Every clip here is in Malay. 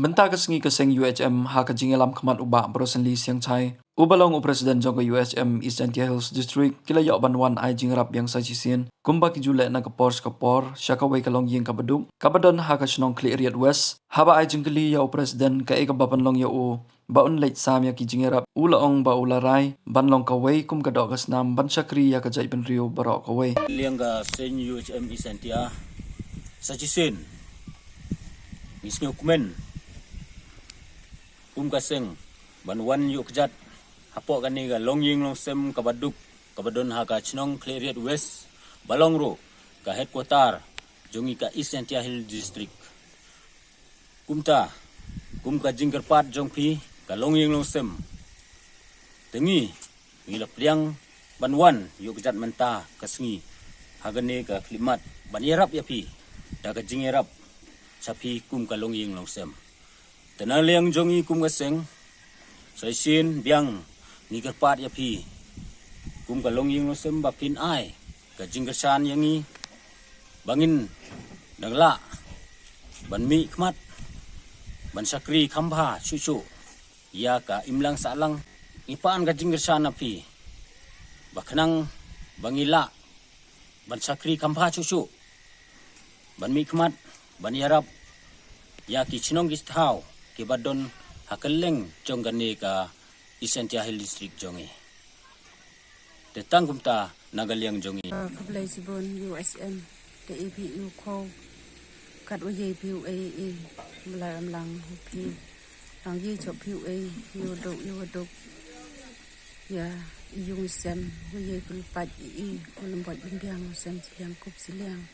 Benta kesengi keseng UHM ha kajingelam kemat ubah Brosenli Siang Chai. Ubalong Presiden Jongko UHM Eastern Hills District kila yok banwan ai jingrap yang sajisin. Kumba ki julek na kapor syakawai kalong ying kabaduk. Kabadon ha ka shnong kli riat west. Haba ai jingkeli ya Presiden ka eka bapan long ya u. Baun leit sam ya ki jingerap ulaong ba ularai banlong kawai kum kadok kasnam ban syakri ya kajai ben rio barok kawai. Liang ga sen UHM Eastern Tia sajisin. Misnyo kumen. Kaseng banwan yuk kejat hapok kani ga longying long sem kabaduk kabadon ha ka chnong Clariat West balong ro ka headquarter jongi ka Eastern Hill District kum ka jingkerpat jongpi ka longying long sem tengi ngila pliang banwan yuk kejat menta kasngi hagane ka klimat banierap yapi da ka jingerap sapi kum ka longying long sem tenaliang jongi kum kaseng saisin biang ni kerpat ya pi kum kalong ying sem bapin ai ka jingkersan yangi bangin dangla ban mi khmat ban sakri khamba chuchu ya ka imlang salang ipaan ka jingkersan api baknang bangila ban sakri khamba chuchu ban mi khmat ban yarap ya ki chnong ki thau kibadon hakeleng jonggane ka Eastern Hill District jongi. Tetang kumta nagaliang jongi. Kablay sibon USM the EPU ko kat uye PUA mulai amlang pi lang ye chop PUA yodok ya yung sem uye pulpat kulembot bimbiang sem silang kup silang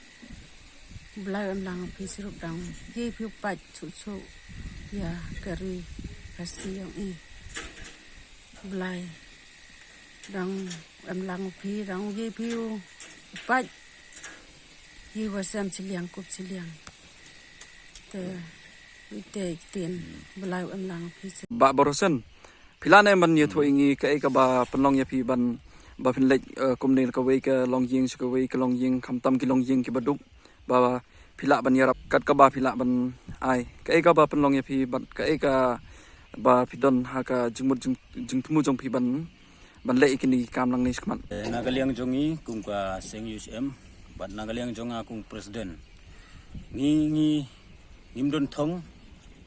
mulai amlang pi sirup dang ye PUpat cucu ya kari kasi yang belai dang lang pi dang ye piu pat ye wasam siliang kup siliang te ten belai lang pi Ba Borosen pilane man ye tho ingi ka eka ba penlong ya pi ban ba pin lek kumne ka wei ka long ying ka wei ka long ying khamtam ki long ying ki baduk ba pila ban yarap kat ka ba pila ban ai ka eka ba penlong ya pi ban ka eka ba pidon ha ka jingtmu jong pi ban le ikini kamlang ni skman Nagaliang jongi kum ka seng UHM bat nagaliang jonga kum presiden ngi ngimdon thong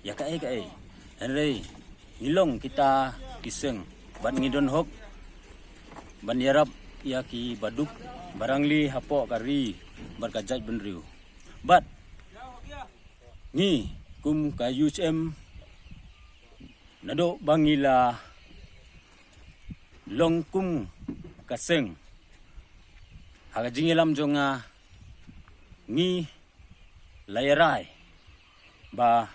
ya ka henry ngilong kita kiseng bat ngidon hok ban yarap ya ki baduk barangli hapok kari berkajat benriu bat ngi kum ka UHM nado bangila long kum kaseng haga jingilam jonga ngi layarai ba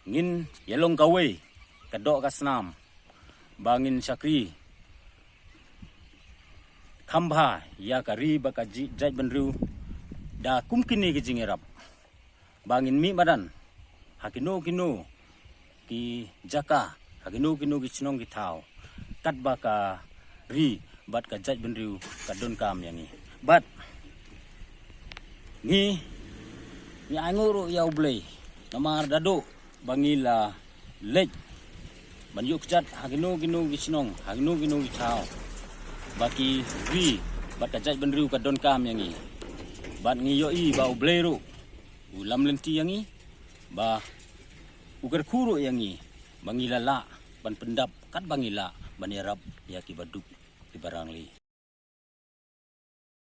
ngin yelong kawai kadok kasnam bangin syakri khamba ya kari bakaji jaj benru da kumkini ke jingirap bangin mi badan hakino ki jaka hakino ki chnong ki thau kat baka ri bat ka jaj benru kadon kam yani bat ni anguro ya ublei namar dado bangila lej banyuk jat hakino ki chnong hakino ki thau baki ri bat ka jaj benru kadon kam yani bat ngi yo i ba ublei ro ulam lenti yangi ba ugar kuro yangi bangila la ban pendap kat bangila banirap ya ki baduk ki barangli